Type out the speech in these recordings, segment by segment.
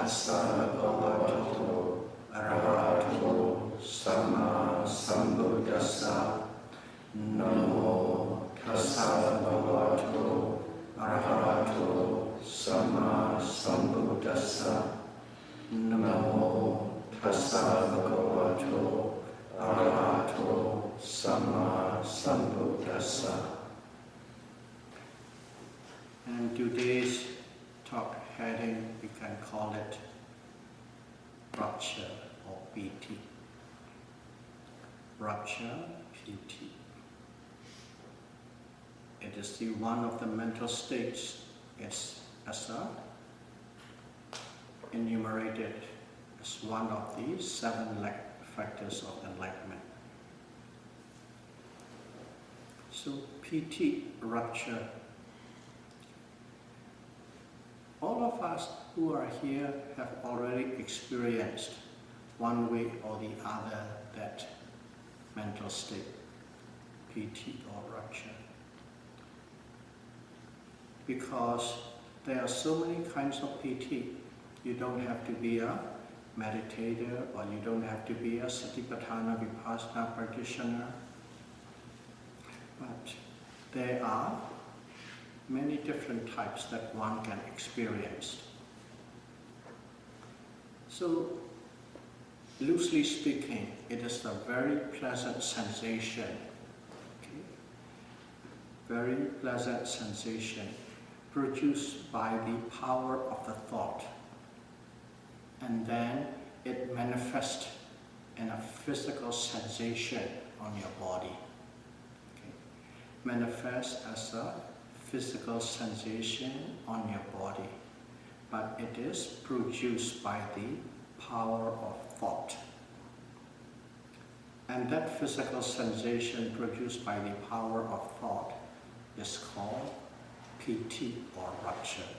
tassa bhagavato arahato samma sambuddhassa. Namo tassa bhagavato arahato samma sambuddhassa. Namo tassa bhagavato arahato samma sambuddhassa. And today's talk heading, we can call it Rapture or PT. Rapture, PT. It is the one of the mental states. It's as enumerated as one of the 7 factors of enlightenment. So PT, rapture. All of us who are here have already experienced one way or the other that mental state, PT or rapture. Because there are so many kinds of PT. You don't have to be a meditator, or you don't have to be a Satipatthana Vipassana practitioner. But there are many different types that one can experience. So, loosely speaking, it is a very pleasant sensation. Okay? Very pleasant sensation produced by the power of the thought. And then it manifests in a physical sensation on your body. Okay? Manifests as a physical sensation on your body, but it is produced by the power of thought. And that physical sensation produced by the power of thought is called PT or rapture.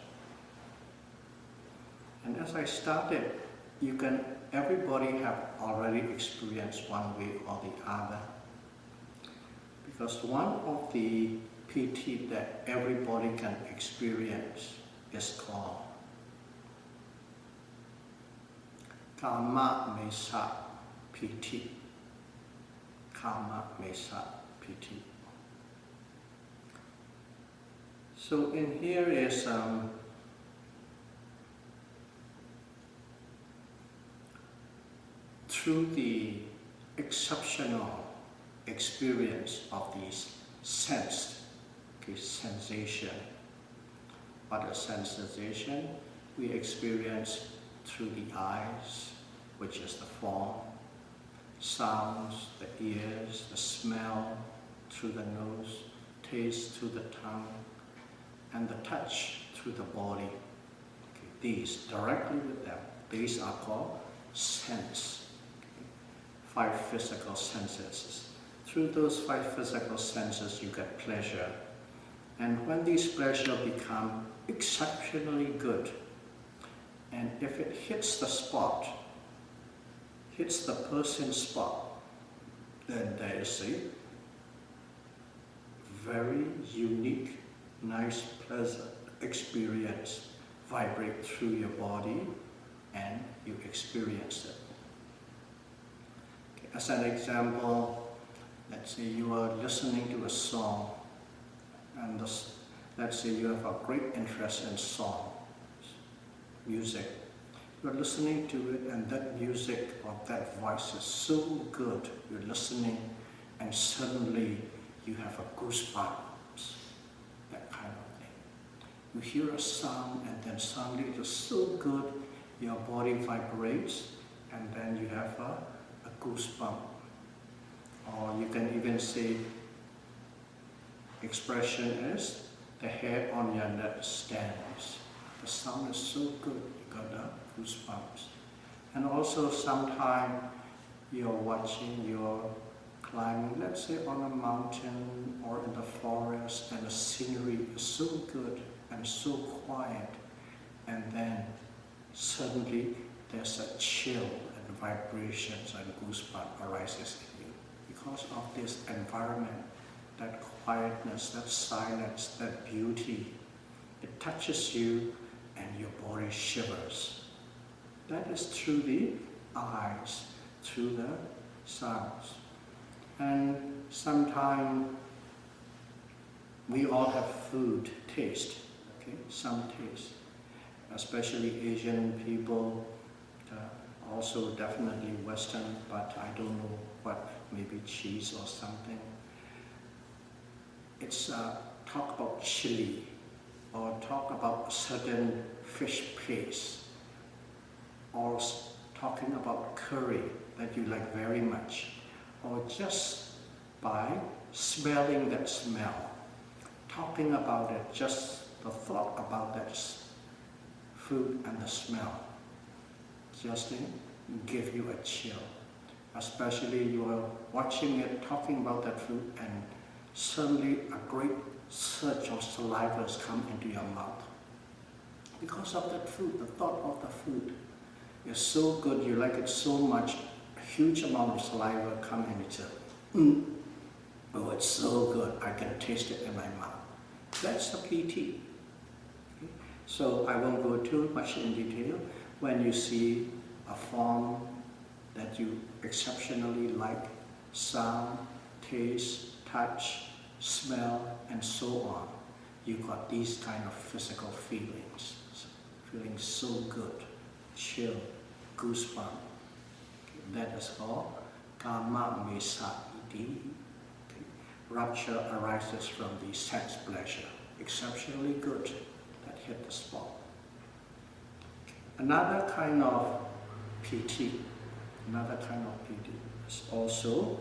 And as I started, everybody have already experienced one way or the other. Because one of the PT that everybody can experience is called Karma Mesa PT. Karma Mesa PT. So in here is through the exceptional experience of these sensed sensation. What a sensation we experience through the eyes, which is the form, sounds, the ears, the smell through the nose, taste through the tongue, and the touch through the body. Okay, these directly with them, these are called sense. Okay, 5 physical senses. Through those 5 physical senses you get pleasure. And when these pleasures become exceptionally good, and if it hits the spot, hits the person's spot, then there is a very unique, nice, pleasant experience vibrate through your body, and you experience it. Okay, as an example, let's say you are listening to a song, and let's say you have a great interest in song, music. You're listening to it, and that music or that voice is so good. You're listening, and suddenly you have a goosebumps, that kind of thing. You hear a sound, and then suddenly it is so good, your body vibrates, and then you have a goosebump. Or you can even say, expression is, the hair on your neck stands. The sound is so good, you got the goosebumps. And also sometimes you're watching, you're climbing, let's say on a mountain or in the forest, and the scenery is so good and so quiet, and then suddenly there's a chill and vibrations and goosebumps arises in you because of this environment, that quietness, that silence, that beauty. It touches you and your body shivers. That is through the eyes, through the sounds. And sometimes we all have food taste, okay? Some taste, especially Asian people, also definitely Western, but I don't know what, maybe cheese or something. It's talk about chili, or talk about a certain fish paste, or talking about curry that you like very much, or just by smelling that smell, talking about it, just the thought about that food and the smell, just give you a chill. Especially you are watching it, talking about that food, and suddenly a great surge of saliva has come into your mouth. Because of that food, the thought of the food is so good, you like it so much, a huge amount of saliva come in, it's oh, it's so good, I can taste it in my mouth. That's the PT. Okay? So I won't go too much in detail. When you see a form that you exceptionally like, sound, taste, touch, smell, and so on, you got these kind of physical feelings, feeling so good, chill, goosebump. That is called Kama Mesa Iti. Rapture arises from the sense pleasure, exceptionally good, that hit the spot. Another kind of PT is also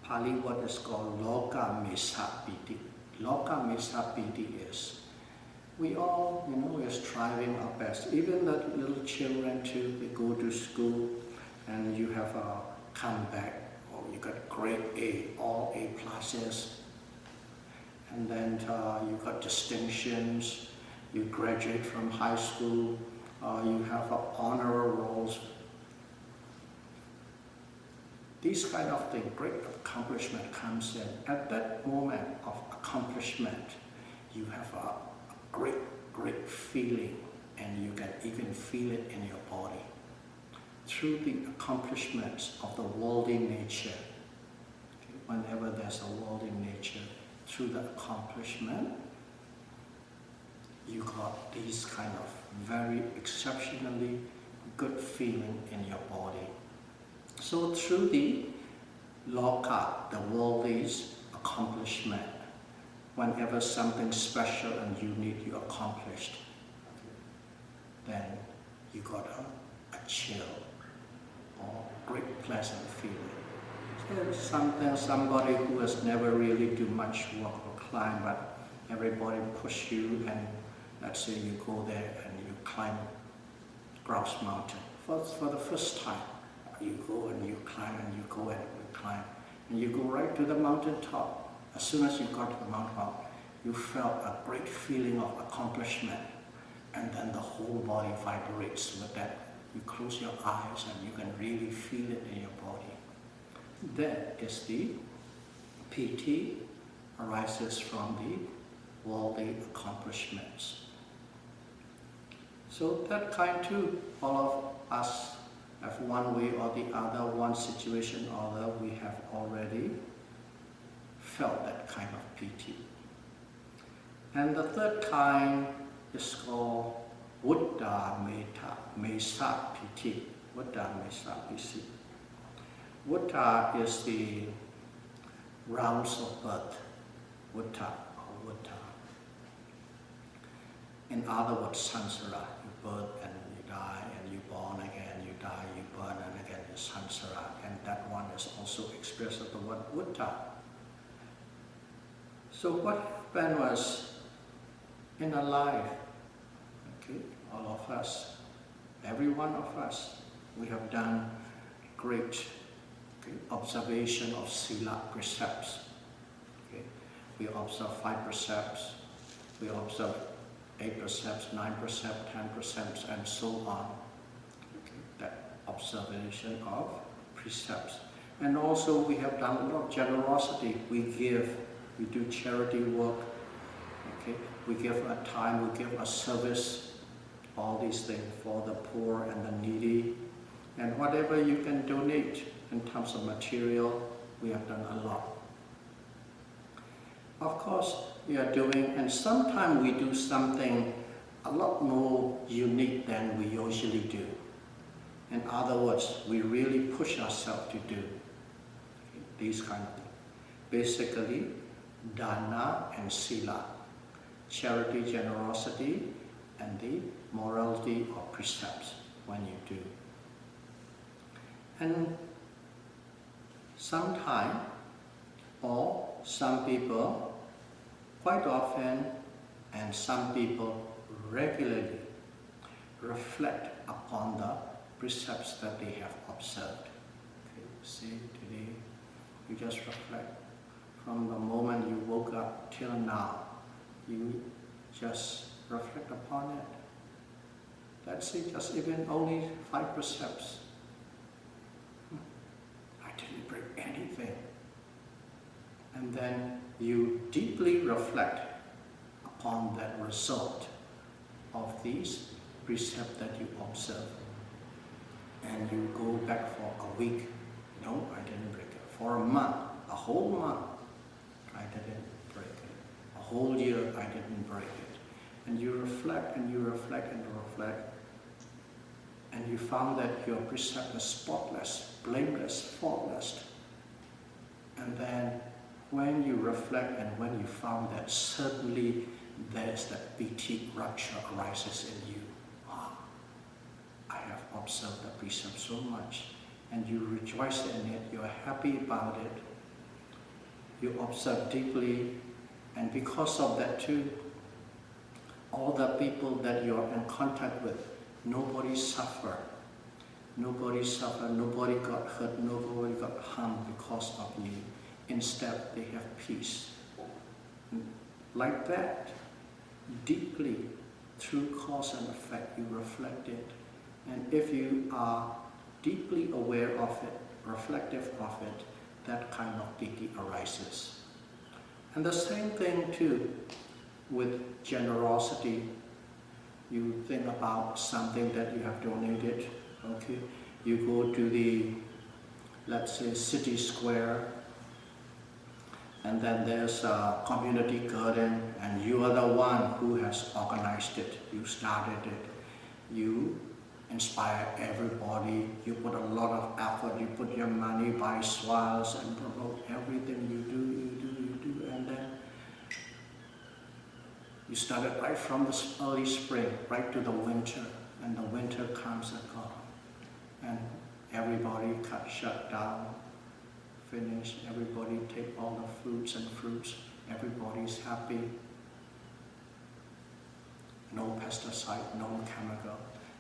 Pali, what is called Loka Mesa Piti. Loka Mesa Piti is, we all, we're striving our best. Even the little children too, they go to school and you have a comeback, or you got grade A, all A classes, and then you got distinctions, you graduate from high school, you have honor rolls. These kind of things, great accomplishment comes in. At that moment of accomplishment, you have a great feeling, and you can even feel it in your body. Through the accomplishments of the worldly nature, okay, whenever there's a worldly nature, through the accomplishment, you got these kind of very exceptionally good feeling in your body. So through the loka, the worldly's accomplishment, whenever something special and unique you accomplished, then you got a chill or great pleasant feeling. So somebody who has never really do much work or climb, but everybody push you, and let's say you go there and you climb Grouse Mountain for the first time. You go and you climb, and you go and you climb, and you go right to the mountain top. As soon as you got to the mountain top, you felt a great feeling of accomplishment, and then the whole body vibrates with that. You close your eyes and you can really feel it in your body. That is the PT, arises from the worldly accomplishments. So that kind too, all of us have one way or the other, one situation or other, we have already felt that kind of PT. And the third kind is called Buddha Mesa Piti. Buddha Mesa Piti. Buddha is the rounds of birth. Buddha or Buddha. In other words, samsara, you birth and you die, and you born again, you die, you burn, and again is samsara. And that one is also expressed as the word Buddha. So what happened was, in our life, okay, all of us, every one of us, we have done great observation of sila precepts. Okay? We observe 5 precepts, we observe 8 precepts, 9 precepts, 10 precepts, and so on. Okay? That observation of precepts. And also we have done a lot of generosity. We give, we do charity work, okay? We give our time, we give our service all these things for the poor and the needy. And whatever you can donate in terms of material, we have done a lot. Of course, we are doing, and sometimes we do something a lot more unique than we usually do. In other words, we really push ourselves to do these kind of things. Basically, dana and sila, charity, generosity, and the morality or precepts when you do. And sometimes, or some people, quite often, and some people regularly reflect upon the precepts that they have observed. Okay, see, today, you just reflect. From the moment you woke up till now, you just reflect upon it. That's it, just even only 5 precepts. I didn't break anything. And then you deeply reflect upon that result of these precepts that you observe. And you go back for a week. No, I didn't break it. For a month, a whole month, I didn't break it. A whole year, I didn't break it. And you reflect and you reflect and you reflect. And you found that your precept is spotless, blameless, faultless. And then when you reflect and when you found that certainly there's that BT rapture arises in you. Wow, I have observed the precept so much. And you rejoice in it, you're happy about it. You observe deeply, and because of that too, all the people that you're in contact with, nobody suffered. Nobody suffered, nobody got hurt, nobody got harmed because of you. Instead, they have peace. Like that, deeply, through cause and effect, you reflect it. And if you are deeply aware of it, reflective of it, that kind of piti arises. And the same thing too with generosity. You think about something that you have donated, okay? You go to the, let's say, city square, and then there's a community garden, and you are the one who has organized it. You started it. You inspire everybody. You put a lot of effort. You put your money, buy swales, and promote everything you do, and then you started right from the early spring, right to the winter, and the winter comes and goes, and everybody shut down, finish, everybody take all the fruits, everybody's happy, no pesticide, no chemical.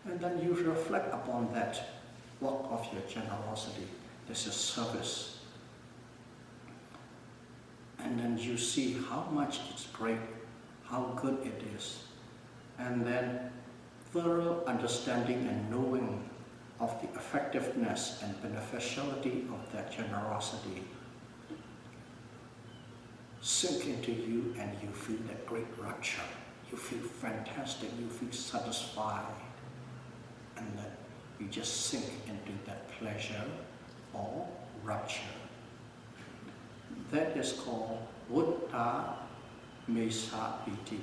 And then you reflect upon that work of your generosity. This is service. And then you see how much it's great, how good it is. And then thorough understanding and knowing of the effectiveness and beneficiality of that generosity sink into you, and you feel that great rapture. You feel fantastic, you feel satisfied. And then you just sink into that pleasure or rapture. That is called Buddha Mesa Piti.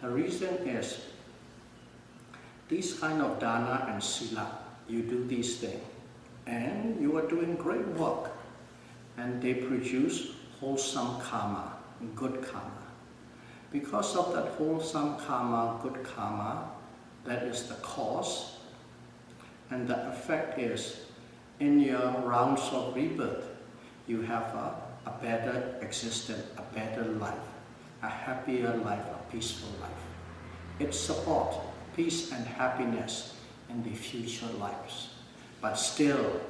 The reason is, these kind of dana and sila, you do these things, and you are doing great work, and they produce wholesome karma, good karma. Because of that wholesome karma, good karma, that is the cause, and the effect is, in your rounds of rebirth, you have a better existence, a better life, a happier life, a peaceful life. It supports peace and happiness in the future lives, but still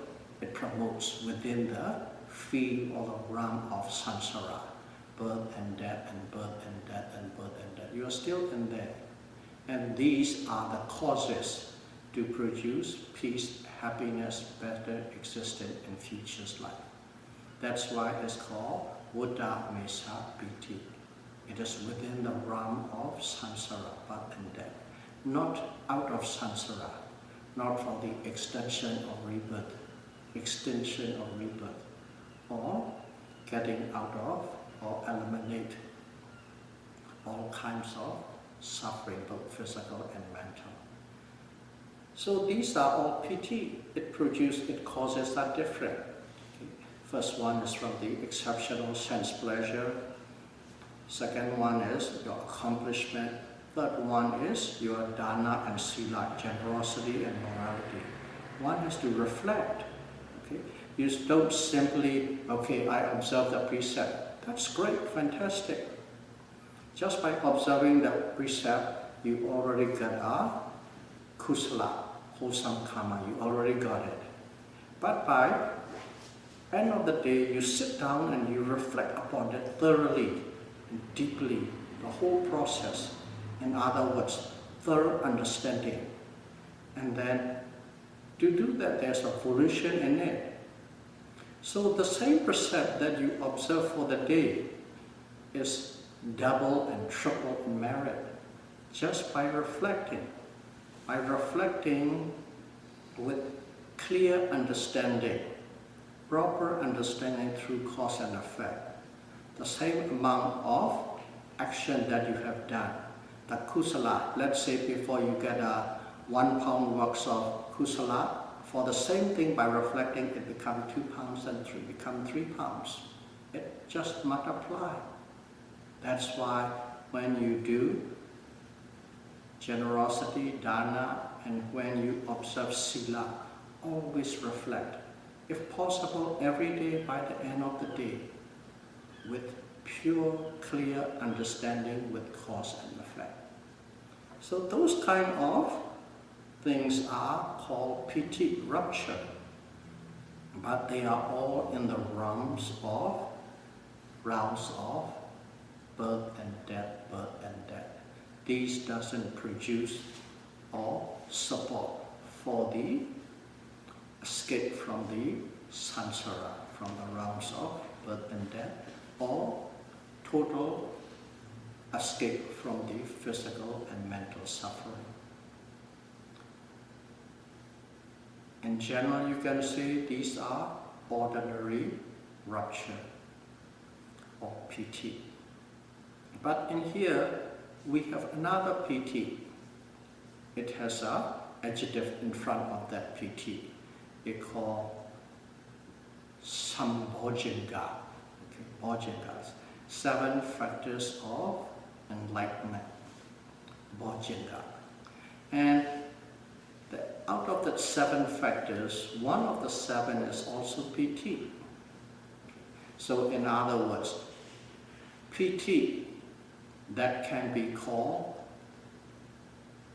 it promotes within the field or the realm of samsara, birth and death and birth and death and birth and death. You are still in there. And these are the causes to produce peace, happiness, better existence in future's life. That's why it's called Buddha Mesa Piti. It is within the realm of samsara, birth and death. not out of samsara, not from the extension of rebirth, or getting out of or eliminate all kinds of suffering, both physical and mental. So these are all PT. It causes are different. Okay. First one is from the exceptional sense pleasure. Second one is your accomplishment. Third one is your dana and sila, generosity and morality. One has to reflect. Okay? You don't simply, okay, I observe the precept. That's great, fantastic. Just by observing the precept, you already got a kusala, wholesome karma. You already got it. But by end of the day, you sit down and you reflect upon it thoroughly and deeply, the whole process. In other words, thorough understanding. And then to do that, there's a volition in it. So the same precept that you observe for the day is double and triple in merit just by reflecting. By reflecting with clear understanding, proper understanding through cause and effect. The same amount of action that you have done. The kusala, let's say before you get a 1 pound worth of kusala, for the same thing by reflecting it become 2 pounds and become 3 pounds. It just multiply. That's why when you do generosity, dana, and when you observe sila, always reflect. If possible, every day by the end of the day, with pure, clear understanding with cause and effect. So those kind of things are called PT, rupture. But they are all in the realms of birth and death. These doesn't produce or support for the escape from the samsara, from the realms of birth and death, or total escape from the physical and mental suffering. In general, you can say these are ordinary rupture or PT. But in here, we have another PT. It has an adjective in front of that PT. They call Sambhojanga. Okay, Bhojangas. 7 Factors of Enlightenment. Bhojanga. And out of the 7 factors, one of the 7 is also PT. So in other words, PT that can be called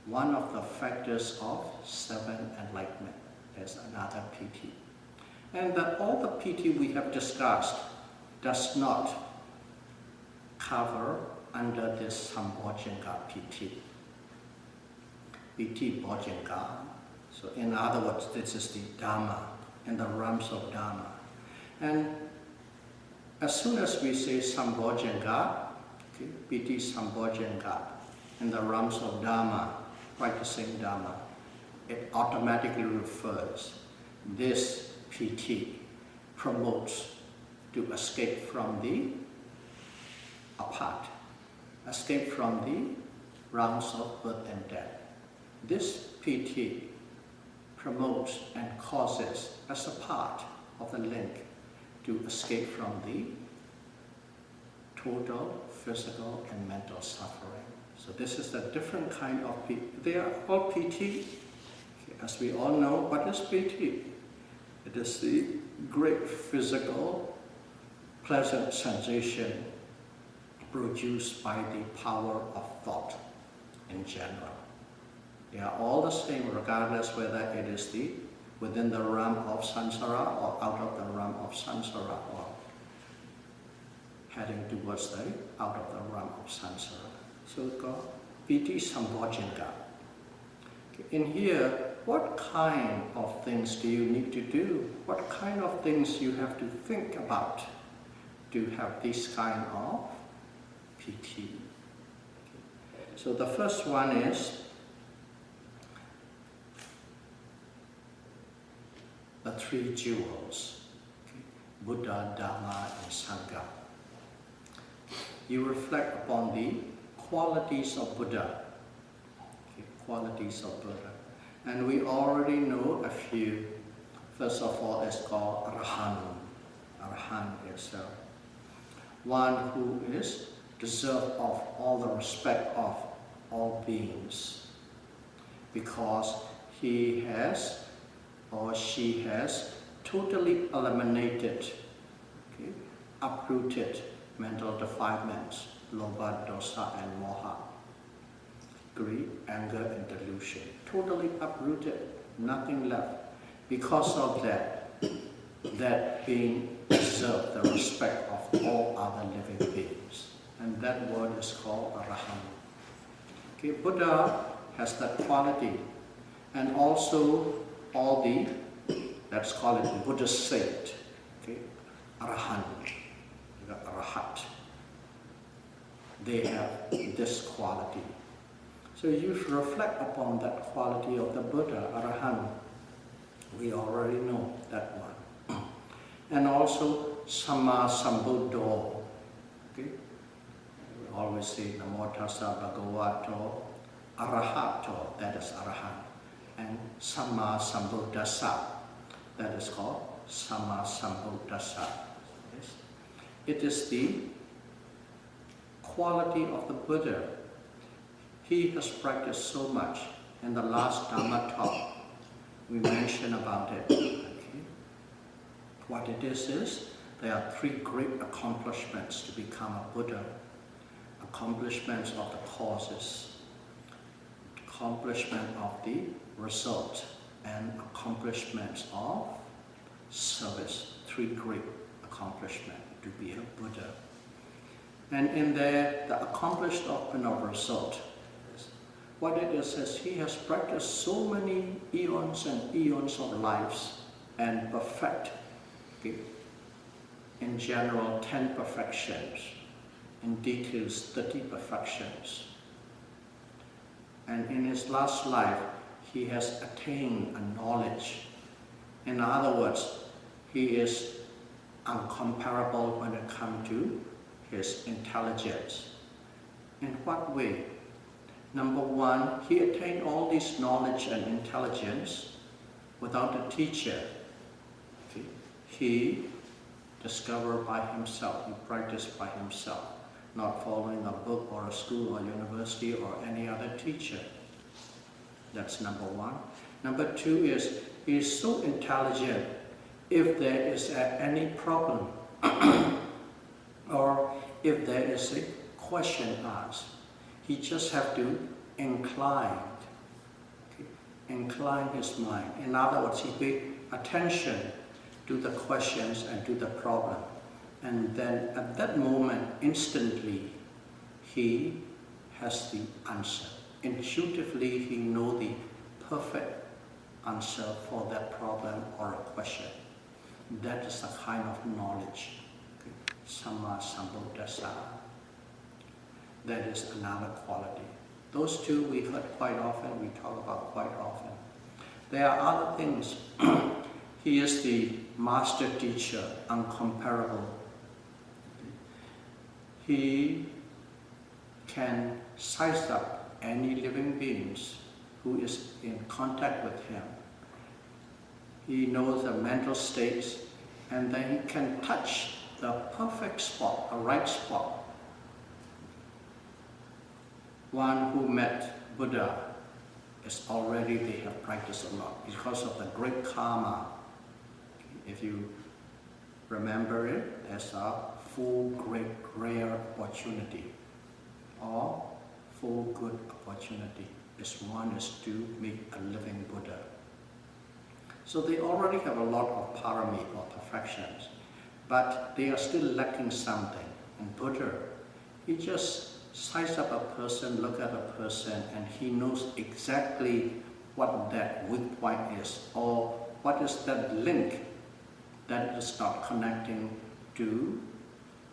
one of the factors of 7 enlightenment. There's another PT. And all the PT we have discussed does not cover under this Sambhojanga PT. PT Bhojanga. So in other words, this is the Dhamma, in the realms of Dhamma. And as soon as we say Sambhojanga, okay, PT Sambhojanga, in the realms of Dhamma, practicing Dhamma, it automatically refers this PT promotes to escape from the apart, escape from the realms of birth and death. This PT promotes and causes as a part of the link to escape from the total physical and mental suffering. So this is a different kind of PT. They are all PT. As we all know, what is PT? It is the great physical, pleasant sensation produced by the power of thought in general. They are all the same regardless whether it is within the realm of samsara or out of the realm of samsara or heading towards the out of the realm of samsara. So it's called PT Sambhojanga. In here, what kind of things do you need to do? What kind of things you have to think about to have this kind of PT? So the first one is the three jewels, okay? Buddha, Dharma, and Sangha. You reflect upon the qualities of Buddha, okay? Qualities of Buddha. And we already know a few. First of all, it's called Arahant. Arahant is one who is deserved of all the respect of all beings, because he has or she has totally eliminated, okay, uprooted mental defilements, lobha, dosa, and moha, greed, anger, and delusion. Totally uprooted, nothing left. Because of that being deserved the respect of all other living beings. And that word is called Arahant. Okay, Buddha has that quality. And also all the, let's call it Buddha saint, okay, Arahant, Arahat. They have this quality. So you reflect upon that quality of the Buddha, Arahant. We already know that one. And also Samma Sambuddho. Okay? We always say Namo Tassa Bhagavato Arahato, that is Arahant. And Samma Sambuddhassa, that is called Samma Sambuddhassa. Yes? It is the quality of the Buddha. He has practiced so much. In the last Dhamma talk, we mentioned about it. Okay? What it is there are three great accomplishments to become a Buddha. Accomplishments of the causes, accomplishment of the result, and accomplishments of service. Three great accomplishments to be a Buddha. And in there, the accomplishment of result, what it is he has practiced so many eons and eons of lives and perfect, okay, in general 10 perfections, in details 30 perfections. And in his last life, he has attained a knowledge. In other words, he is uncomparable when it comes to his intelligence. In what way? Number one, he attained all this knowledge and intelligence without a teacher. Okay? He discovered by himself, he practiced by himself, not following a book or a school or university or any other teacher. That's number one. Number two is, he is so intelligent, if there is any problem or if there is a question asked, he just have to incline his mind. In other words, he pay attention to the questions and to the problem. And then at that moment, instantly, he has the answer. Intuitively, he knows the perfect answer for that problem or a question. That is the kind of knowledge. Samma Sambuddhassa. That is another quality. Those two we heard quite often, we talk about quite often. There are other things. He is the master teacher, uncomparable. He can size up any living beings who is in contact with him. He knows the mental states, and then he can touch the perfect spot, the right spot. One who met Buddha is already, they have practiced a lot because of the great karma. If you remember it, there's a full great rare opportunity or full good opportunity. This one is to meet a living Buddha. So they already have a lot of parami or perfections, but they are still lacking something. And Buddha, he just size up a person, look at a person, and he knows exactly what that weak point is, or what is that link that is not connecting to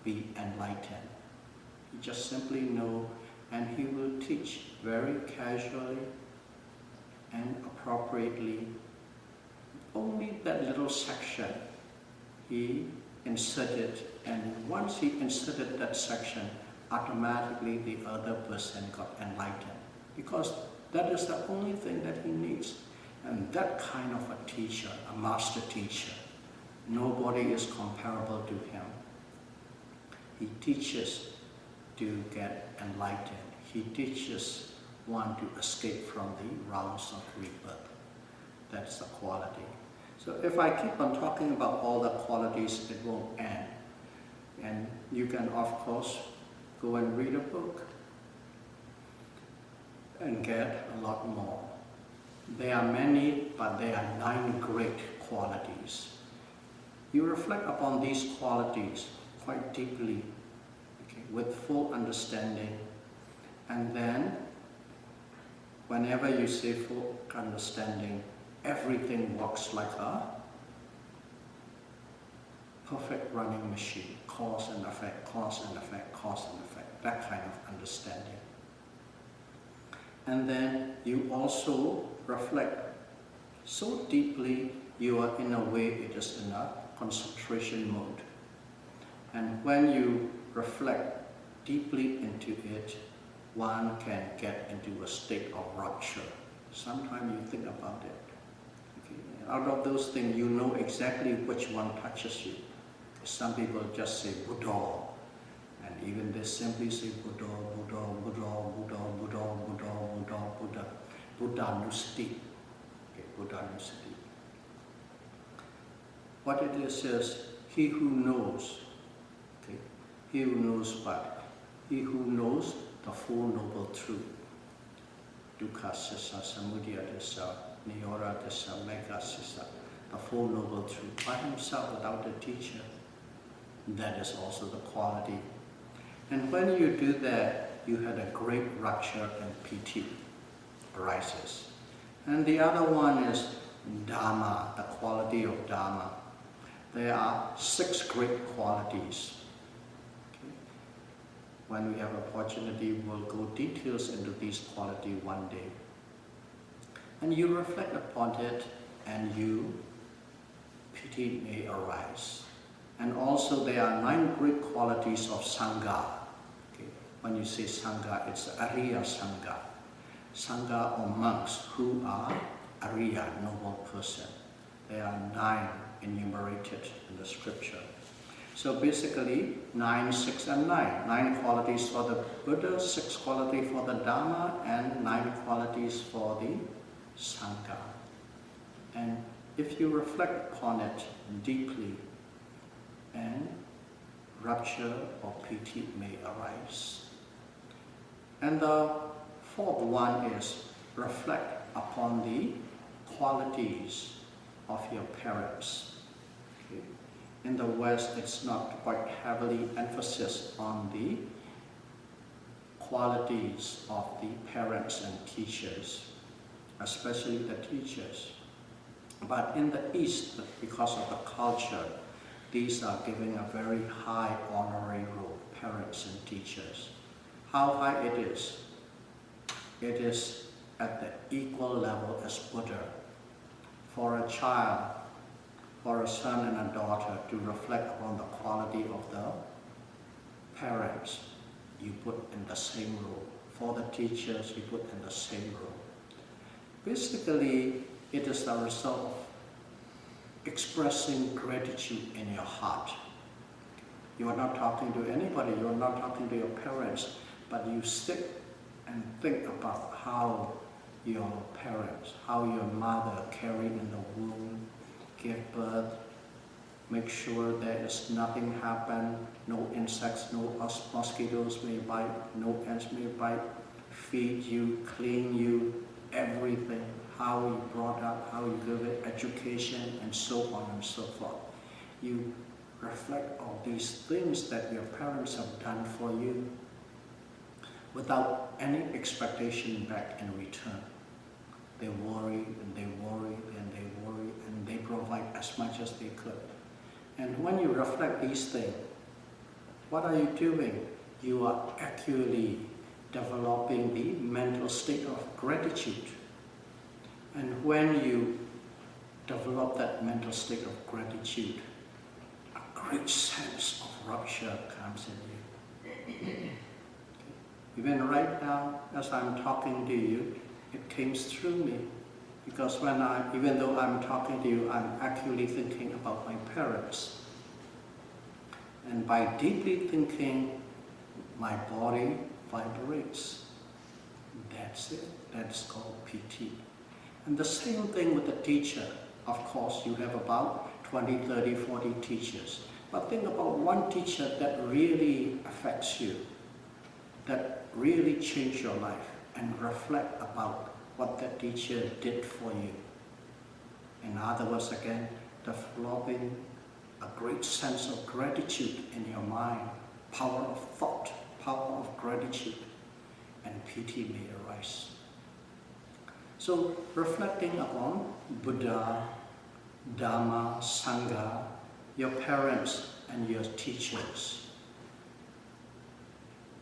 be enlightened. He just simply know, and he will teach very casually and appropriately only that little section he inserted, and once he inserted that section, automatically the other person got enlightened, because that is the only thing that he needs. And that kind of a teacher, a master teacher, nobody is comparable to him. He teaches to get enlightened. He teaches one to escape from the rounds of rebirth. That's the quality. So if I keep on talking about all the qualities, it won't end. And you can, of course, go and read a book and get a lot more. There are many, but there are 9 great qualities. You reflect upon these qualities quite deeply, okay, with full understanding, and then whenever you say full understanding, everything works like a perfect running machine, cause and effect, cause and effect, cause and effect, that kind of understanding. And then you also reflect so deeply, you are in a way, it is in a concentration mode. And when you reflect deeply into it, one can get into a state of rapture. Sometimes you think about it. Okay? Out of those things, you know exactly which one touches you. Some people just say Buddha, and even they simply say Buddha, Buddha, Buddha, Buddha, Buddha, Buddha, Buddha, Buddha, Buddha Nusati. Okay, Buddha Nusati. What it is he who knows. Okay, he who knows what? He who knows the Four Noble Truth. Dukkha Sissa, Samudaya Dissa, Niyora Dissa, Megha Sissa. The Four Noble Truth. By himself, without a teacher. That is also the quality. And when you do that, you had a great rapture and piti arises. And the other one is Dhamma, the quality of Dhamma. There are 6 great qualities. Okay. When we have opportunity, we'll go details into these qualities one day. And you reflect upon it, and piti may arise. And also there are 9 great qualities of Sangha. Okay. When you say Sangha, it's Ariya Sangha. Sangha or monks who are Ariya, noble person. There are 9 enumerated in the scripture. So basically 9, 6 and 9. 9 qualities for the Buddha, 6 qualities for the Dhamma, and 9 qualities for the Sangha. And if you reflect upon it deeply, and rapture or piti may arise. And the 4th one is reflect upon the qualities of your parents. Okay. In the West, it's not quite heavily emphasis on the qualities of the parents and teachers, especially the teachers. But in the East, because of the culture, these are given a very high honorary role, parents and teachers. How high it is? It is at the equal level as Buddha. For a child, for a son and a daughter to reflect upon the quality of the parents, you put in the same role. For the teachers, you put in the same role. Basically, it is the result of expressing gratitude in your heart. You are not talking to anybody, you are not talking to your parents, but you sit and think about how your parents, how your mother carried in the womb, gave birth, make sure there is nothing happen, no insects, no mosquitoes may bite, no ants may bite, feed you, clean you, everything. How you brought up, how you give it education, and so on and so forth. You reflect on these things that your parents have done for you without any expectation back in return. They worry and they worry and they worry and they provide as much as they could. And when you reflect these things, what are you doing? You are actually developing the mental state of gratitude. And when you develop that mental state of gratitude, a great sense of rapture comes in you. Even right now, as I'm talking to you, it came through me. Because even though I'm talking to you, I'm actually thinking about my parents. And by deeply thinking, my body vibrates. That's it. That's called PT. And the same thing with the teacher. Of course, you have about 20, 30, 40 teachers. But think about one teacher that really affects you, that really changed your life, and reflect about what that teacher did for you. In other words, again, developing a great sense of gratitude in your mind, power of thought, power of gratitude, and PT may arise. So, reflecting upon Buddha, Dharma, Sangha, your parents and your teachers,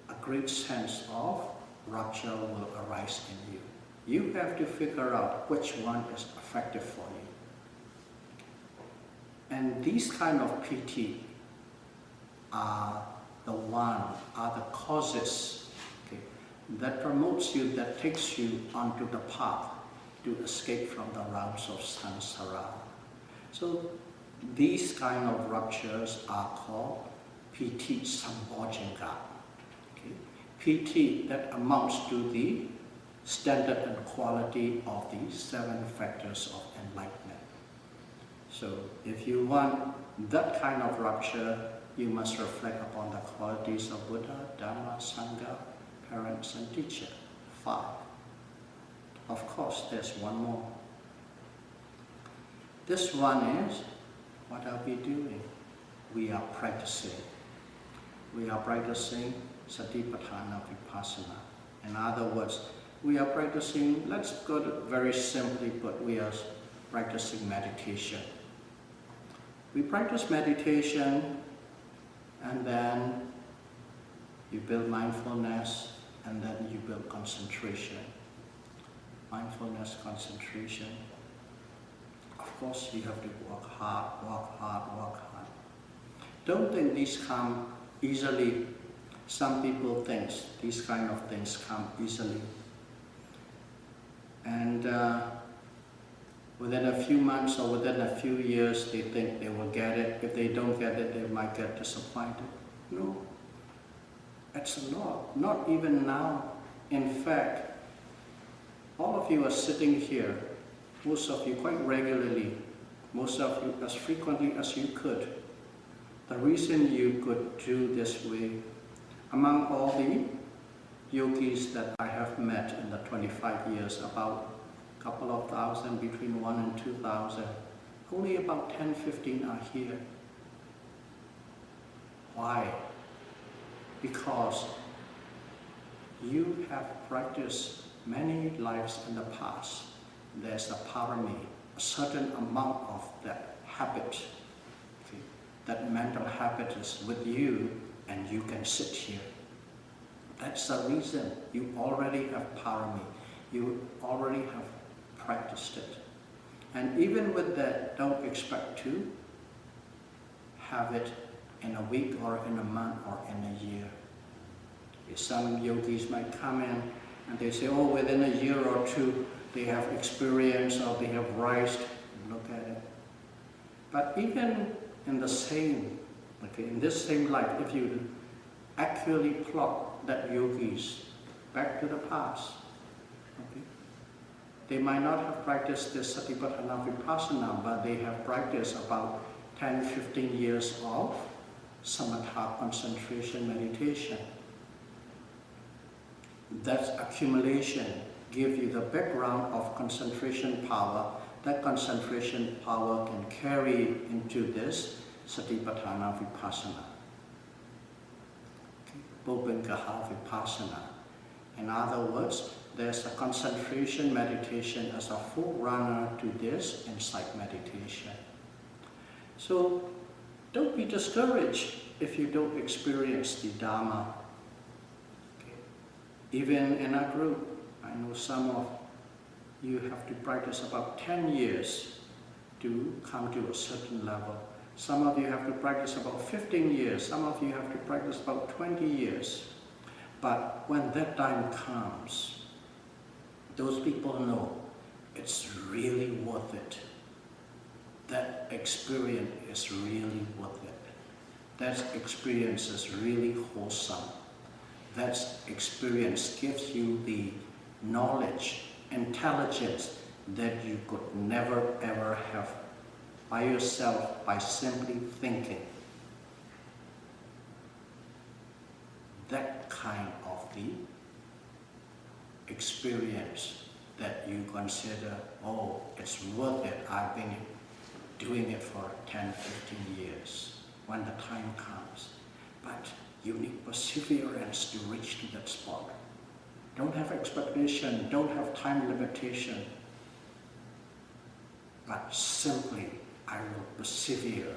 a great sense of rapture will arise in you. You have to figure out which one is effective for you. And these kind of PT are the causes, okay, that promotes you, that takes you onto the path to escape from the realms of samsara. So these kind of ruptures are called PT Sambojjhanga. Okay? PT that amounts to the standard and quality of the 7 factors of enlightenment. So if you want that kind of rupture, you must reflect upon the qualities of Buddha, Dharma, Sangha, parents and teacher. 5. Of course, there's one more. This one is, what are we doing? We are practicing. We are practicing Satipatthana Vipassana. In other words, we are practicing, let's go to very simply put, we are practicing meditation. We practice meditation and then you build mindfulness and then you build concentration. Mindfulness, concentration. Of course, you have to work hard, work hard, work hard. Don't think these come easily. Some people think these kind of things come easily. And within a few months or within a few years, they think they will get it. If they don't get it, they might get disappointed. No, it's not even now. In fact, all of you are sitting here, most of you quite regularly, most of you as frequently as you could. The reason you could do this way, among all the yogis that I have met in the 25 years, about a couple of thousand, between 1 and 2,000, only about 10, 15 are here. Why? Because you have practiced many lives in the past. There's a parami, a certain amount of that habit, okay? That mental habit is with you and you can sit here. That's the reason you already have parami. You already have practiced it. And even with that, don't expect to have it in a week or in a month or in a year. Some yogis might come in and they say, oh, within a year or two, they have experience or they have rised. Look at it. But even in the same, okay, in this same life, if you accurately plot that yogis back to the past, okay, they might not have practiced this Satipatthana Vipassana, but they have practiced about 10, 15 years of samatha concentration meditation. That accumulation gives you the background of concentration power. That concentration power can carry into this Satipatthana Vipassana. Bhupangaha Vipassana. In other words, there's a concentration meditation as a forerunner to this insight meditation. So don't be discouraged if you don't experience the Dharma. Even in our group, I know some of you have to practice about 10 years to come to a certain level. Some of you have to practice about 15 years, some of you have to practice about 20 years. But when that time comes, those people know it's really worth it. That experience is really worth it. That experience is really wholesome. That experience gives you the knowledge, intelligence that you could never ever have by yourself, by simply thinking. That kind of the experience that you consider, oh, it's worth it, I've been doing it for 10, 15 years, when the time comes. But you need perseverance to reach to that spot. Don't have expectation, don't have time limitation, but simply, I will persevere,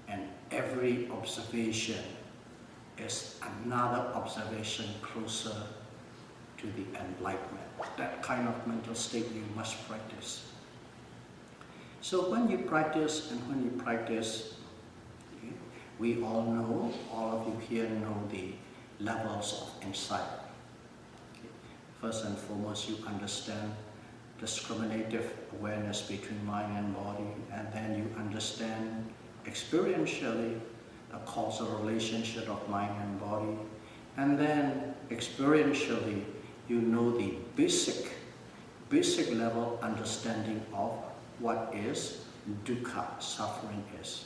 and every observation is another observation closer to the enlightenment. That kind of mental state you must practice. So when you practice, okay, we all know, all of you here know the levels of insight. Okay. First and foremost, you understand discriminative awareness between mind and body, and then you understand experientially the causal relationship of mind and body, and then experientially you know the basic level understanding of what is dukkha, suffering is,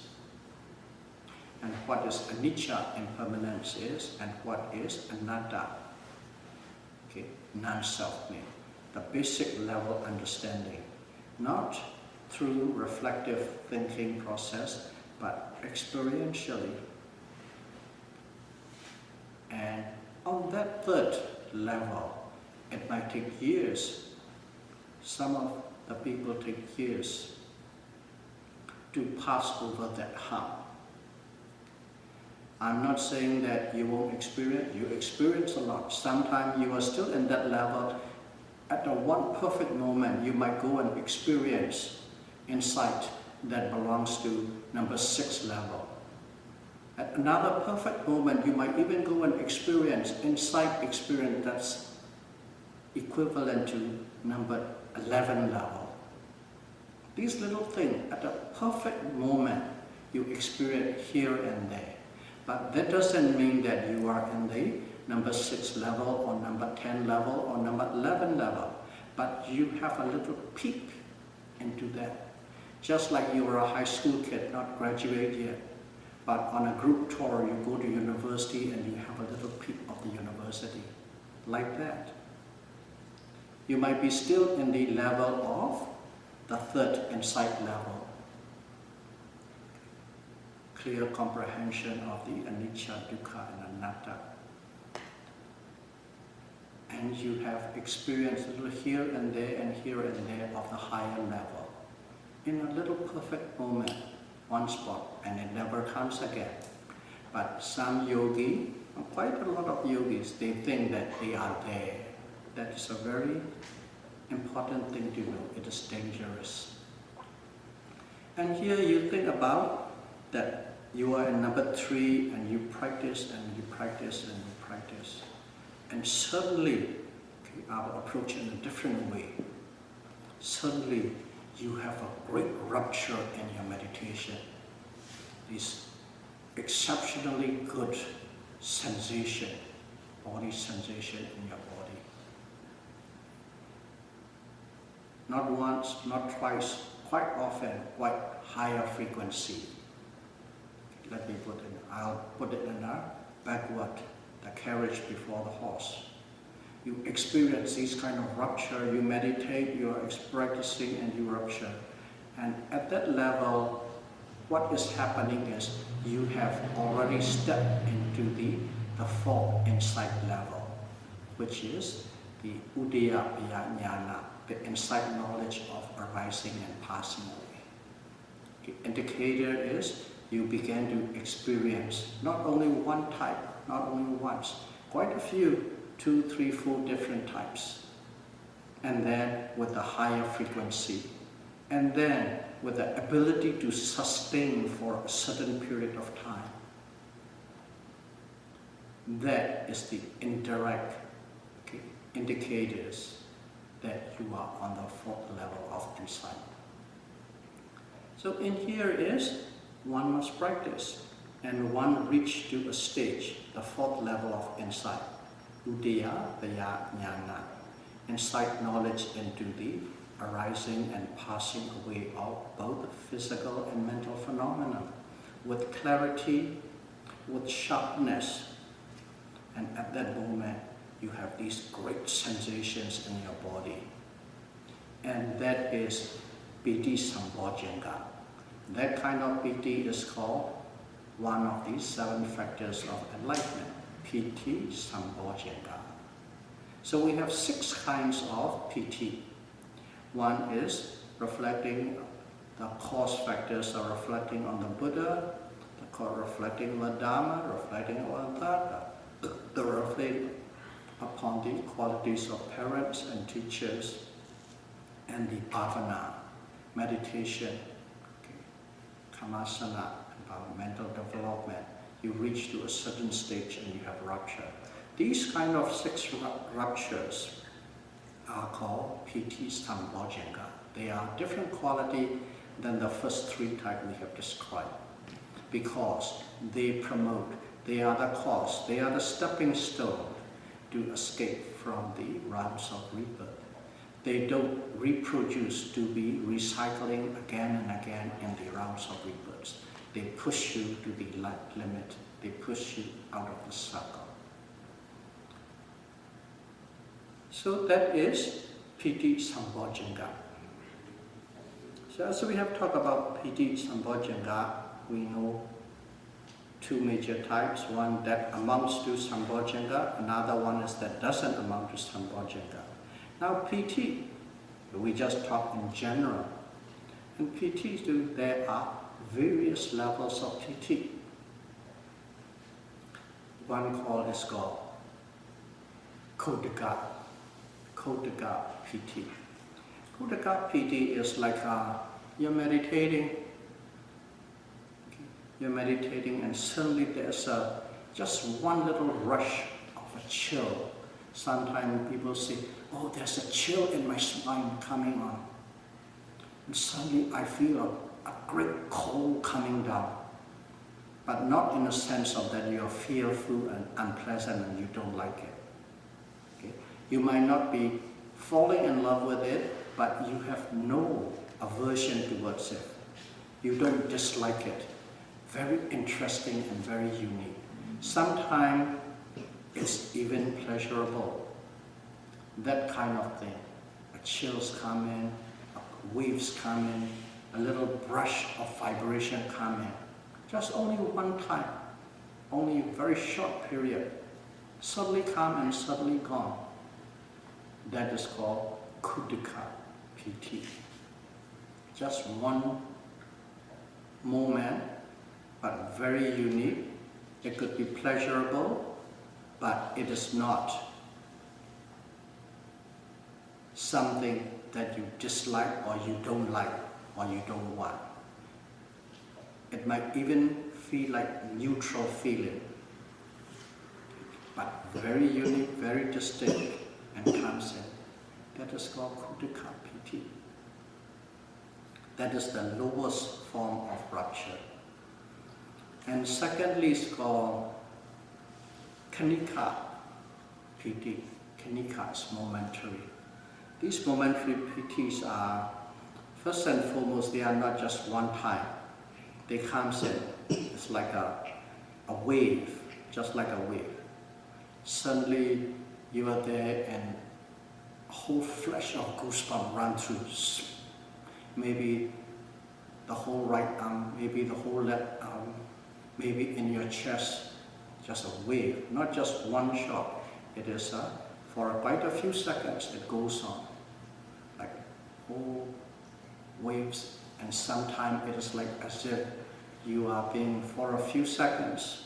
and what is anicca, impermanence is, and what is anatta, okay, non-self-made. The basic level understanding, not through reflective thinking process, but experientially. And on that third level, it might take years. Some of the people take years to pass over that hump. I'm not saying that you won't experience, you experience a lot. Sometimes you are still in that level. At the one perfect moment, you might go and experience insight that belongs to number 6 level. At another perfect moment, you might even go and experience insight experience that's equivalent to number 11 level. These little things, at the perfect moment, you experience here and there. But that doesn't mean that you are in the number 6 level or number 10 level or number 11 level, but you have a little peek into that. Just like you were a high school kid, not graduate yet, but on a group tour you go to university and you have a little peek of the university, like that. You might be still in the level of the third insight level, clear comprehension of the anicca, dukkha, and anatta. And you have experienced a little here and there of the higher level. In a little perfect moment, one spot, and it never comes again. But some yogi, quite a lot of yogis, they think that they are there. That is a very important thing to know. It is dangerous. And here you think about that you are in number 3 and you practice and you practice and you practice. And suddenly, okay, I'll approach it in a different way. Suddenly, you have a great rupture in your meditation. This exceptionally good sensation, body sensation in your body. Not once, not twice, quite often, quite higher frequency. Let me put it, I'll put it in a backward, the carriage before the horse. You experience this kind of rupture, you meditate, you are practicing and you rupture. And at that level, what is happening is you have already stepped into the 4th insight level, which is the Udayappaya Jnana, the insight knowledge of arising and passing away. The indicator is you begin to experience not only one type, not only once, quite a few, 2, 3, 4 different types. And then with a higher frequency, and then with the ability to sustain for a certain period of time. That is the indirect indicators that you are on the fourth level of insight. So in here is, one must practice, and one reach to a stage, the fourth level of insight. Udaya, Daya, Jnana. Insight knowledge into the arising and passing away of both physical and mental phenomena with clarity, with sharpness. And at that moment, you have these great sensations in your body. And that is Piti Sambhojjhanga. That kind of Piti is called one of these 7 factors of enlightenment, Piti Sambhojjhanga. So we have 6 kinds of Piti. One is reflecting, the cause factors are reflecting on the Buddha, reflecting on the Dharma, reflecting on the reflecting upon the qualities of parents and teachers, and the bhavana, meditation, kamasana, about mental development. You reach to a certain stage and you have rapture. These kind of 6 raptures are called Piti Sambhojjhanga. They are different quality than the first 3 types we have described, because they promote, they are the cause, they are the stepping stone to escape from the realms of rebirth. They don't reproduce to be recycling again and again in the realms of rebirth. They push you to the limit. They push you out of the circle. So that is Piti Sambhojjhanga. So as we have talked about Piti Sambhojjhanga, we know 2 major types. One that amounts to Sambhojjhanga, another one is that doesn't amount to Sambhojjhanga. Now Piti, we just talk in general. And Piti, there are various levels of Piti. One is called Kodaka Piti. Kodaka Piti is like you're meditating. You're meditating and suddenly there's just one little rush of a chill. Sometimes people say, oh, there's a chill in my spine coming on. And suddenly I feel a great cold coming down. But not in the sense of that you're fearful and unpleasant and you don't like it. Okay? You might not be falling in love with it, but you have no aversion towards it. You don't dislike it. Very interesting and very unique. Sometimes it's even pleasurable. That kind of thing. Chills come in, waves come in, a little brush of vibration come in. Just only one time, only a very short period. Suddenly come and suddenly gone. That is called Kudika Piti. Just one moment, but very unique. It could be pleasurable, but it is not something that you dislike or you don't like or you don't want. It might even feel like neutral feeling, but very unique, very distinct, and comes in. That is called Kudika Piti. That is the lowest form of rapture. And secondly is called Kanika Piti. Kanika is momentary. These momentary pitis are, first and foremost, they are not just one time. They come in, it's like a wave, just like a wave. Suddenly you are there and a whole flash of goosebumps run through. Maybe the whole right arm, maybe the whole left arm, maybe in your chest, just a wave, not just one shot. It is for quite a few seconds it goes on, like whole waves, and sometimes it is like as if you are being for a few seconds,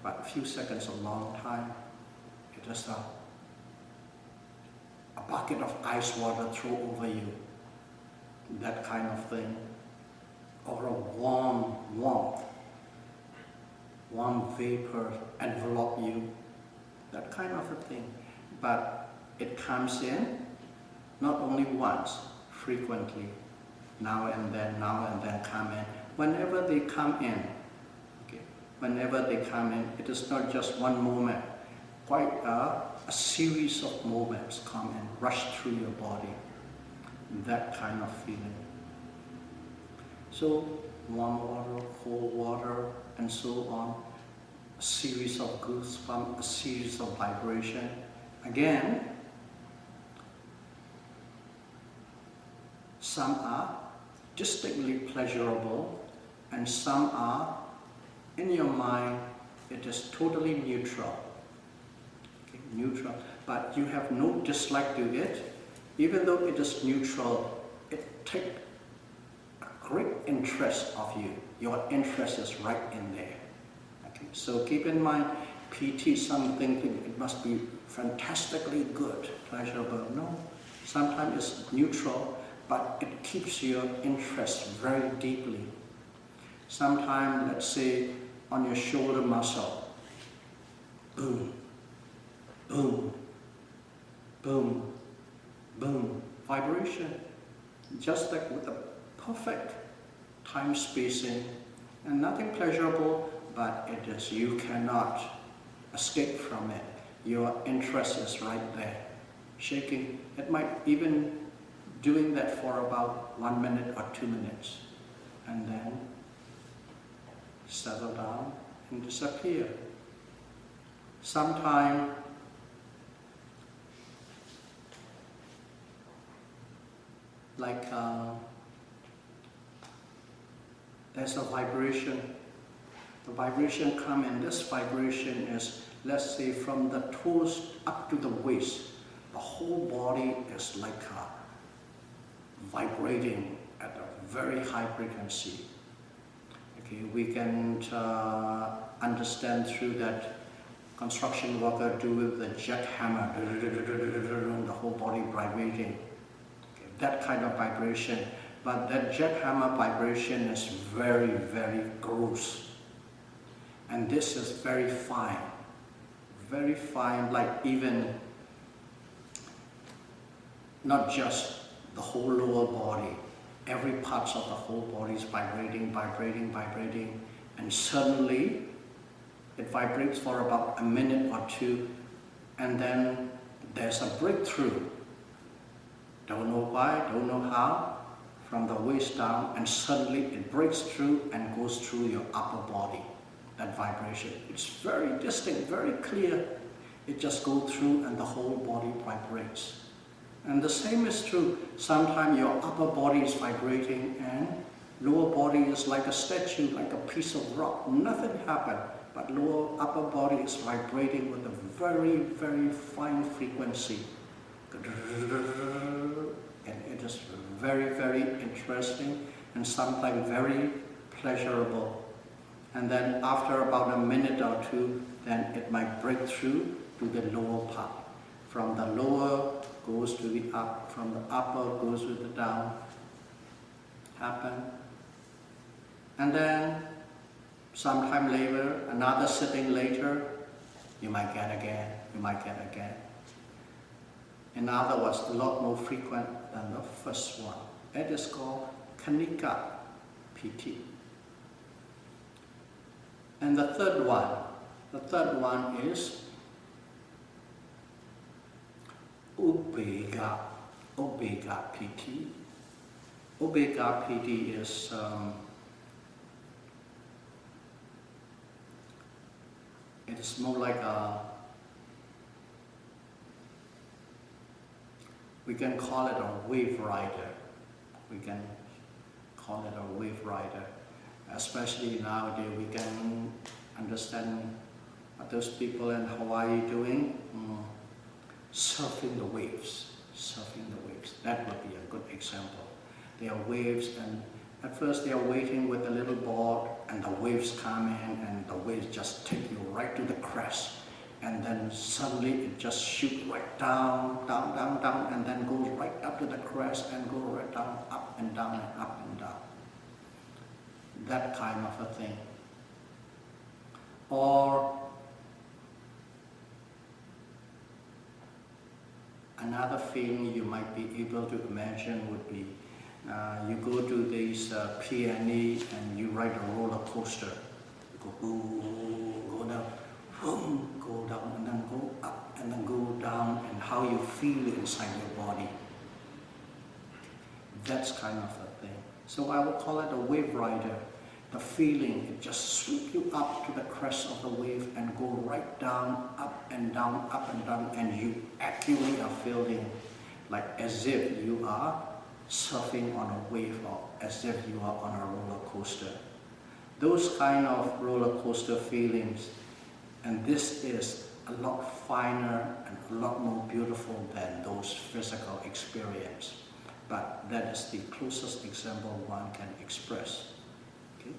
but a few seconds a long time. It is a bucket of ice water thrown over you. that kind of thing, or a warm vapor envelop you, that kind of a thing. But it comes in not only once, frequently, now and then come in. Whenever they come in, okay, whenever they come in, it is not just one moment, quite a series of moments come and rush through your body, that kind of feeling. So warm water, cold water, and so on, a series of goosebumps, a series of vibration. Again, some are distinctly pleasurable, and some are, in your mind, it is totally neutral. Okay, neutral, but you have no dislike to it. Even though it is neutral, it takes a great interest of you. Your interest is right in there. Okay, so keep in mind, PT, some think it must be fantastically good, pleasurable. No, sometimes it's neutral, but it keeps your interest very deeply. Sometimes, let's say, on your shoulder muscle, boom, boom, boom, boom, vibration, just like with a perfect time spacing, and nothing pleasurable, but it is, you cannot escape from it. Your interest is right there, shaking. It might even doing that for about 1 minute or 2 minutes, and then settle down and disappear. Sometime like there's a vibration. The vibration comes, and this vibration is, let's say, from the toes up to the waist. The whole body is like vibrating at a very high frequency. Okay, we can understand through that construction worker do with the jackhammer, the whole body vibrating. Okay, that kind of vibration. But that jackhammer vibration is very, very gross. And this is very fine, like even not just the whole lower body, every part of the whole body is vibrating, and suddenly it vibrates for about 1 minute or 2, and then there's a breakthrough. Don't know why, don't know how, from the waist down, and suddenly it breaks through and goes through your upper body. That vibration, it's very distinct, very clear. It just goes through and the whole body vibrates. And the same is true. Sometimes your upper body is vibrating and lower body is like a statue, like a piece of rock. Nothing happened, but upper body is vibrating with a very, very fine frequency. And it is very, very interesting and sometimes very pleasurable. And then after about 1 minute or 2, then it might break through to the lower part. From the lower goes to the up, from the upper goes to the down. Happen. And then sometime later, another sitting later, you might get again. In other words, a lot more frequent than the first one. It is called Kanika PT. And the third one is Ubega PT. Ubega PT is it is more like we can call it a wave rider. Especially nowadays, we can understand what those people in Hawaii doing. Surfing the waves. That would be a good example. There are waves, and at first they are waiting with a little board, and the waves come in, and the waves just take you right to the crest. and then suddenly it just shoots right down, down, down, down, and then goes right up to the crest and go right down, up and down and up and down. That kind of a thing. Or another feeling you might be able to imagine would be you go to this P&E and you ride a roller coaster. You go boom, go down, boom, go down, and then go up, and then go down, and how you feel inside your body. That's kind of a thing. So I would call it a wave rider. The feeling, it just sweeps you up to the crest of the wave and go right down, up and down, and you actually are feeling like as if you are surfing on a wave or as if you are on a roller coaster. Those kind of roller coaster feelings, and this is a lot finer and a lot more beautiful than those physical experience. But that is the closest example one can express. Okay?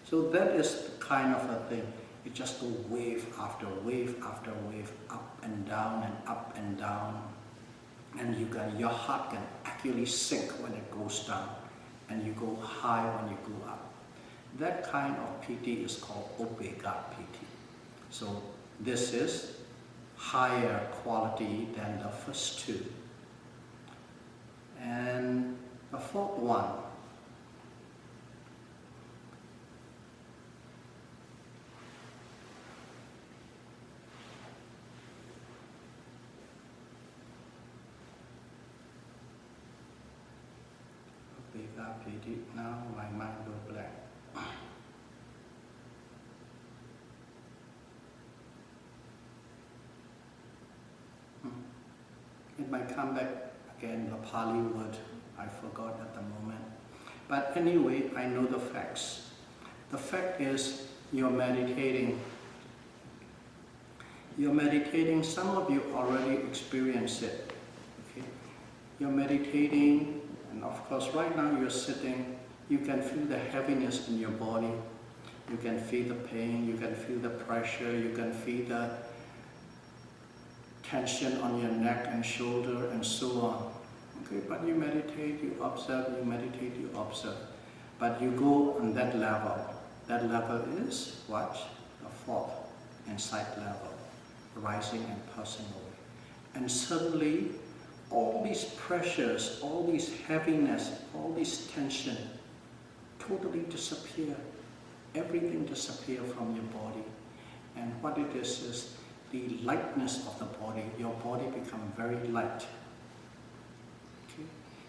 So that is the kind of a thing. It just goes wave after wave after wave, up and down and up and down. And your heart can actually sink when it goes down, and you go high when you go up. That kind of PT is called Omega PT. So this is higher quality than the first two. And the fourth one, now my mind will blank. It might come back again, the Pali word, I forgot at the moment. But anyway, I know the facts. The fact is, you're meditating. You're meditating, some of you already experience it. Okay? You're meditating, and of course right now you're sitting, you can feel the heaviness in your body, you can feel the pain, you can feel the pressure, you can feel the tension on your neck and shoulder and so on. Okay, but you meditate, you observe, you meditate, you observe. But you go on that level. That level is what? The fourth insight level, rising and passing away. And suddenly, all these pressures, all these heaviness, all this tension totally disappear. Everything disappears from your body. And what it is the lightness of the body. Your body becomes very light. Okay?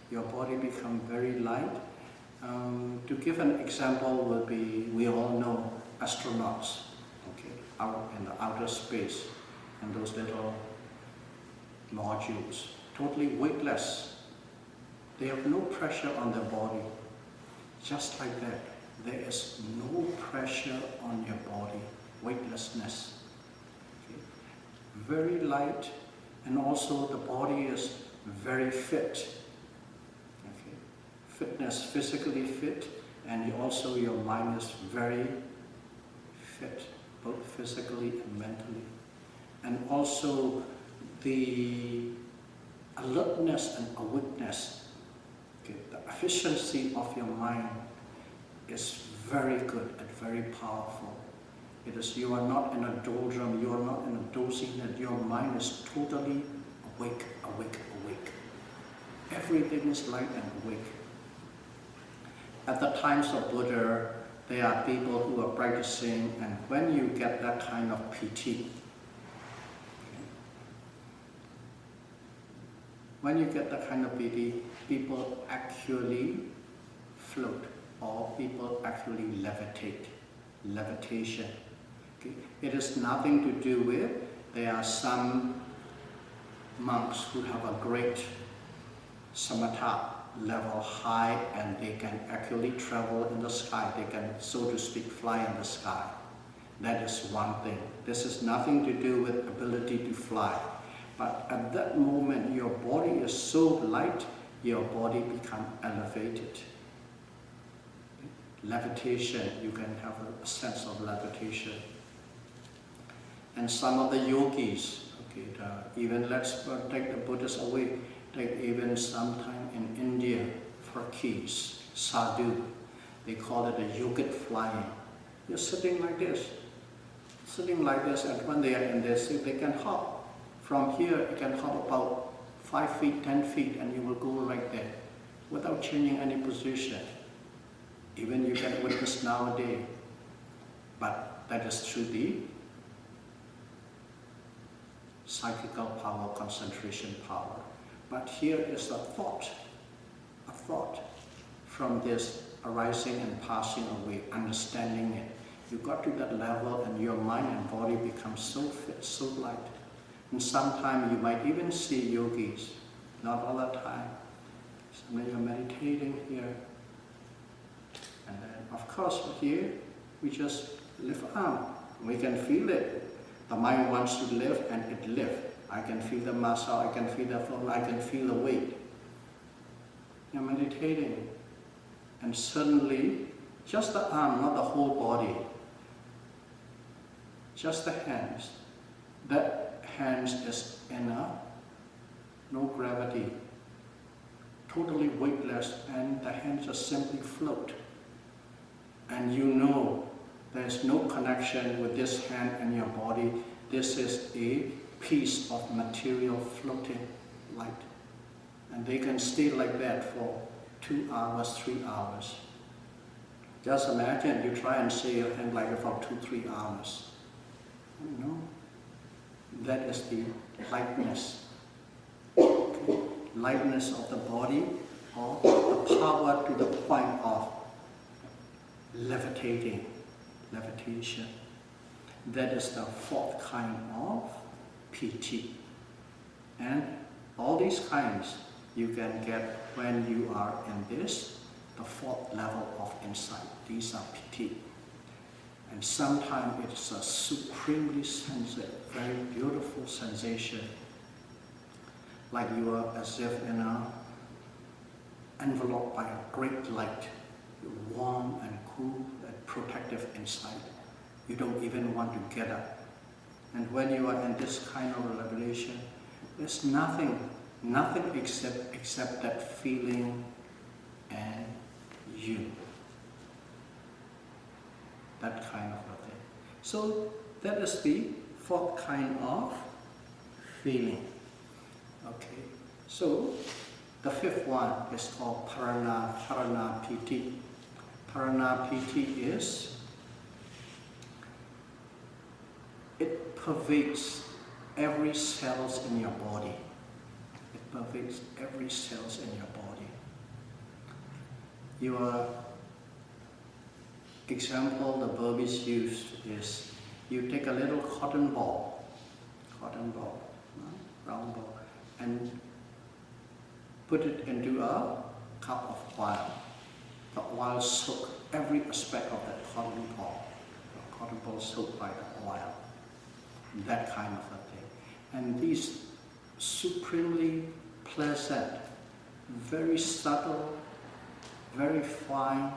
Your body becomes very light. To give an example would be, we all know astronauts, okay, out in the outer space, and those little modules, totally weightless. They have no pressure on their body. Just like that, there is no pressure on your body, weightlessness. Okay? Very light, and also the body is very fit. Okay? Fitness, physically fit, and also your mind is very fit, both physically and mentally. And also the alertness and awakeness, okay, the efficiency of your mind is very good and very powerful. It is, you are not in a doldrum, you are not in a dozing, that your mind is totally awake, awake, awake. Everything is light and awake. At the times of Buddha, there are people who are practicing, and when you get that kind of PT, when you get that kind of PT, people actually float, or people actually levitate, levitation. Okay? It is nothing to do with, there are some monks who have a great samatha level high, and they can actually travel in the sky, they can, so to speak, fly in the sky. That is one thing. This is nothing to do with ability to fly. But at that moment, your body is so light, your body becomes elevated. Levitation, you can have a sense of levitation. And some of the yogis, okay, even let's take the Buddhists away, take even sometime in India, fakirs, sadhu, they call it a yogic flying. You're sitting like this, and when they are in their seat, they can hop. From here, you can hop about 5 feet, 10 feet, and you will go right there without changing any position. Even you can witness nowadays. But that is through the psychical power, concentration power. But here is a thought from this arising and passing away, understanding it. You got to that level and your mind and body become so fit, so light. And sometimes you might even see yogis, not all the time. So when you're meditating here, and then of course here, we just lift arm. We can feel it. The mind wants to lift and it lifts. I can feel the muscle, I can feel the flow, I can feel the weight. You're meditating. And suddenly, just the arm, not the whole body, just the hands. That hands is inner, no gravity, totally weightless, and the hands just simply float. And you know there's no connection with this hand and your body. This is a piece of material floating light. And they can stay like that for 2 hours, 3 hours. Just imagine you try and stay your hand like that for 2-3 hours. You know, that is the lightness. Okay. Lightness of the body, or the power to the point of levitation. That is the fourth kind of PT. And all these kinds you can get when you are in this, the fourth level of insight. These are PT. And sometimes it's a supremely sensitive, very beautiful sensation. Like you are as if in a enveloped by a great light. You're warm and cool and protective inside. You don't even want to get up. And when you are in this kind of revelation, there's nothing except that feeling and you. That kind of a thing. So that is the fourth kind of feeling. Okay. So the fifth one is called Parana Piti. Parana Piti is, it pervades every cells in your body. It pervades every cells in your body. Your example the Burmese used is, you take a little cotton ball, round ball, and put it into a cup of oil. The oil soaks every aspect of that cotton ball. The cotton ball soaked by the oil. That kind of a thing. And these supremely pleasant, very subtle, very fine,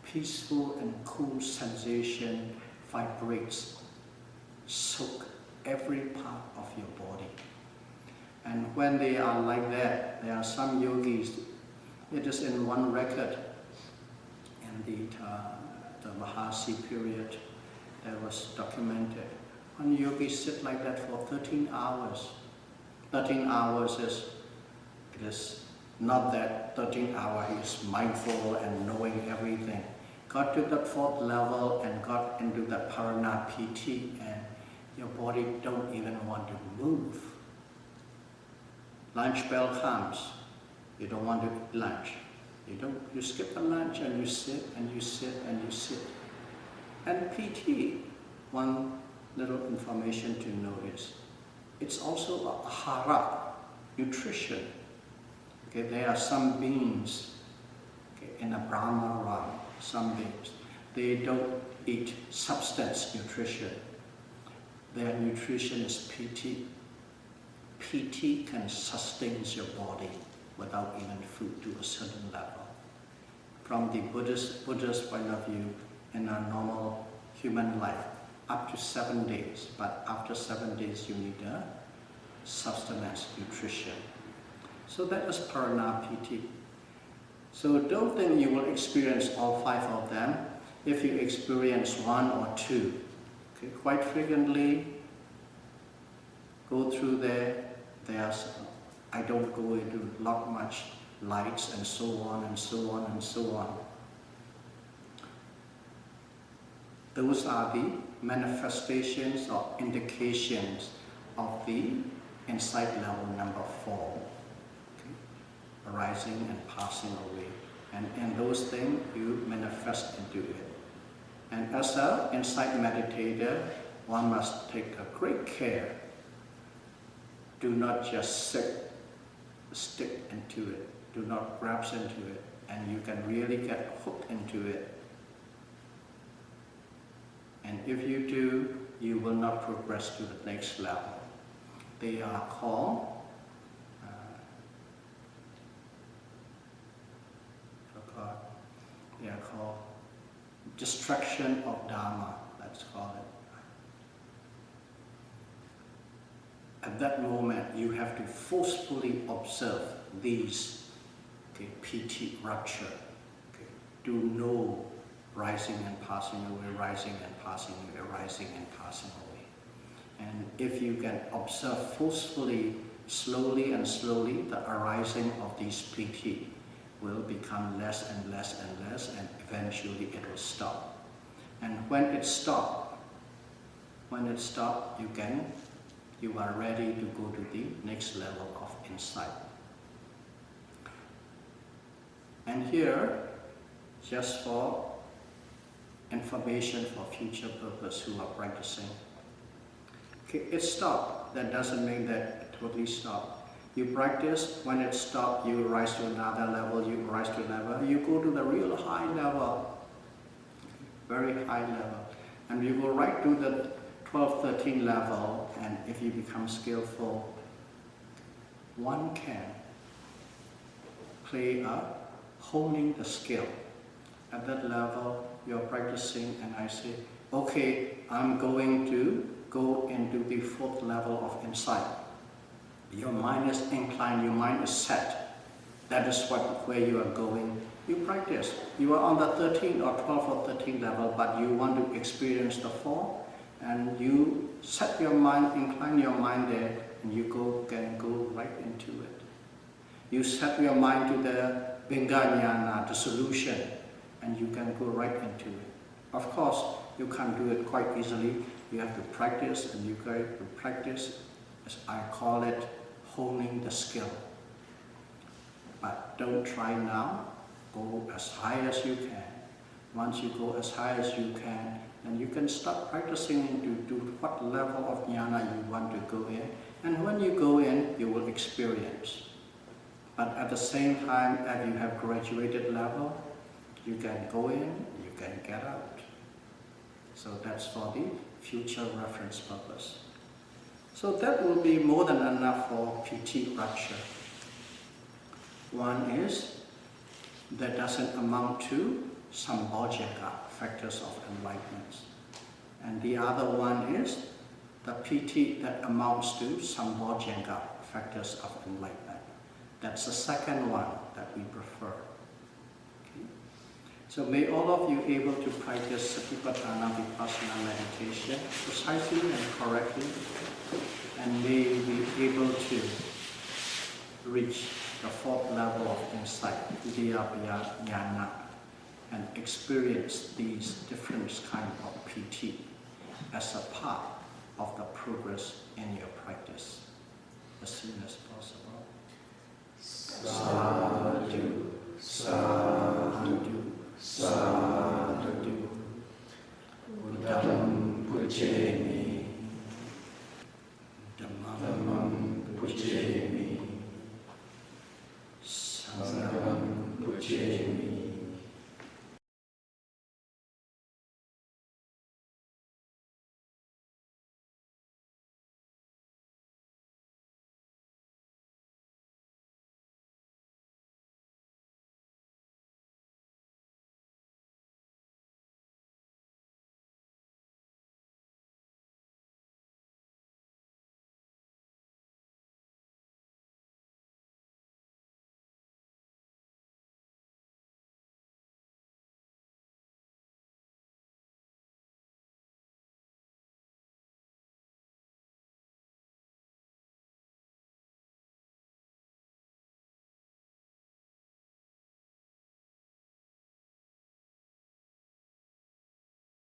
peaceful and cool sensation vibrates, soak every part of your body. And when they are like that, there are some yogis, it is in one record in the Mahasi period that was documented. One yogi sit like that for 13 hours. 13 hours it is not that 13 hours he is mindful and knowing everything. Got to the fourth level and got into the Parana Piti, and your body don't even want to move. Lunch bell comes, you don't want to eat lunch. You skip the lunch and you sit and you sit and you sit. And PT, one little information to notice, it's also a ahara, nutrition. Okay, there are some beings, okay, in a Brahma realm, some beings, they don't eat substance nutrition. Their nutrition is PT. PT can sustain your body without even food to a certain level. From the Buddhist point of view, in a normal human life, up to 7 days, but after 7 days you need a sustenance, nutrition. So that is Parana PT. So don't think you will experience all 5 of them. If you experience 1 or 2, okay, quite frequently, go through there. I don't go into not much lights and so on and so on and so on. Those are the manifestations or indications of the insight level number 4, okay? Arising and passing away. And in those things, you manifest into it. And as an insight meditator, one must take a great care. Do not just stick into it. Do not grasp into it. And you can really get hooked into it. And if you do, you will not progress to the next level. They are called distraction of Dharma, let's call it. At that moment, you have to forcefully observe these, okay, PT, rapture. Okay. Do know rising and passing away, rising and passing away, rising and passing away. And if you can observe forcefully, slowly and slowly, the arising of these PT will become less and less and less, and eventually it will stop. And when it stops, you are ready to go to the next level of insight. And here, just for information for future purpose who are practicing, okay, it stopped. That doesn't mean that it totally stopped. You practice, when it stops, you rise to another level, you rise to another, you go to the real high level, very high level. And you go right to the 12, 13 level, and if you become skillful, one can play a honing the skill. At that level, you're practicing, and I say, okay, I'm going to go into the 4th level of insight. Your mind is inclined, your mind is set. That is where you are going. You practice. You are on the 13th or 12th or 13th level, but you want to experience the 4th, and you set your mind, incline your mind there, and you can go right into it. You set your mind to the Vinganyana, the solution, and you can go right into it. Of course, you can't do it quite easily. You have to practice, and you have to practice, as I call it, honing the skill. But don't try now. Go as high as you can. Once you go as high as you can, then you can start practicing to what level of jnana you want to go in. And when you go in, you will experience. But at the same time, as you have graduated level, you can go in, you can get out. So that's for the future reference purpose. So that will be more than enough for PT Rapture. One is, that doesn't amount to Sambhojjhanga, factors of enlightenment. And the other one is the PT that amounts to Sambhojjhanga, factors of enlightenment. That's the second one that we prefer. Okay. So may all of you able to practice Satipatthana Vipassana meditation precisely and correctly, and may be able to reach the 4th level of insight, Vidya Jnana, and experience these different kinds of PT as a part of the progress in your practice as soon as possible. Sadhu, sadhu, sadhu. Buddham pujemi, dhammam pujemi, sangham pujemi.